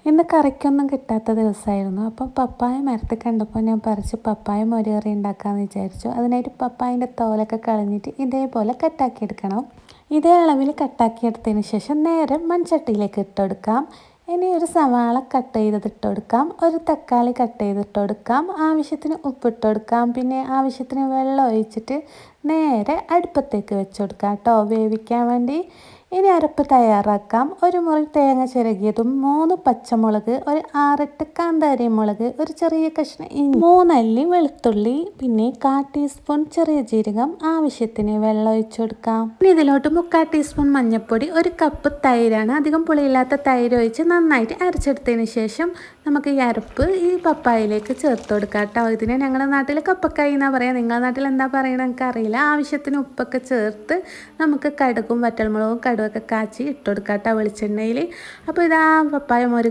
ഇന്ന് കറിക്കൊന്നും കിട്ടാത്ത ദിവസമായിരുന്നു. അപ്പം പപ്പായ മരത്തിൽ കണ്ടപ്പോൾ ഞാൻ പറിച്ച് പപ്പായ മോര് കറി ഉണ്ടാക്കാമെന്ന് വിചാരിച്ചു. അതിനായിട്ട് പപ്പായൻ്റെ തോലൊക്കെ കളഞ്ഞിട്ട് ഇതേപോലെ കട്ടാക്കിയെടുക്കണം. ഇതേ അളവിൽ കട്ടാക്കിയെടുത്തതിന് ശേഷം നേരെ മൺചട്ടിയിലേക്ക് ഇട്ടുകൊടുക്കാം. ഇനി ഒരു സവാള കട്ട് ചെയ്തിട്ട് കൊടുക്കാം, ഒരു തക്കാളി കട്ട് ചെയ്തിട്ട് കൊടുക്കാം, ആവശ്യത്തിന് ഉപ്പിട്ട് കൊടുക്കാം, പിന്നെ ആവശ്യത്തിന് വെള്ളം ഒഴിച്ചിട്ട് നേരെ അടുപ്പത്തേക്ക് വെച്ച് കൊടുക്കാം കേട്ടോ, വേവിക്കാൻ വേണ്ടി. ഇനി അരപ്പ് തയ്യാറാക്കാം. ഒരു മുറി തേങ്ങ ചിരകിയതും 3 പച്ചമുളക്, ഒരു 6-8 കാന്താരി മുളക്, ഒരു ചെറിയ കഷ്ണം ഇഞ്ചി, 3 അല്ലി വെളുത്തുള്ളി, പിന്നെ 1/4 ടീസ്പൂൺ ചെറിയ ജീരകം, ആവശ്യത്തിന് വെള്ളം ഒഴിച്ചു കൊടുക്കാം. ഇനി ഇതിലോട്ട് 3/4 ടീസ്പൂൺ മഞ്ഞൾപ്പൊടി, 1 കപ്പ് തൈരാണ്, അധികം പുളിയില്ലാത്ത തൈര് ഒഴിച്ച് നന്നായിട്ട് അരച്ചെടുത്തതിന് ശേഷം നമുക്ക് ഈ അരപ്പ് ഈ പപ്പായയിലേക്ക് ചേർത്ത് കൊടുക്കാം കേട്ടോ. ഇതിനെ ഞങ്ങളുടെ നാട്ടിൽ കപ്പക്കായി എന്നാണ് പറയുക, നിങ്ങളുടെ നാട്ടിൽ എന്താ പറയണത് എനിക്ക് അറിയില്ല. ആവശ്യത്തിന് ഉപ്പൊക്കെ ചേർത്ത് നമുക്ക് കടുകും വറ്റൽമുളകും കടുകൊക്കെ കാച്ചി ഇട്ട് കൊടുക്കാം കേട്ടോ വെളിച്ചെണ്ണയിൽ. അപ്പോൾ ഇതാ പപ്പായ മോര്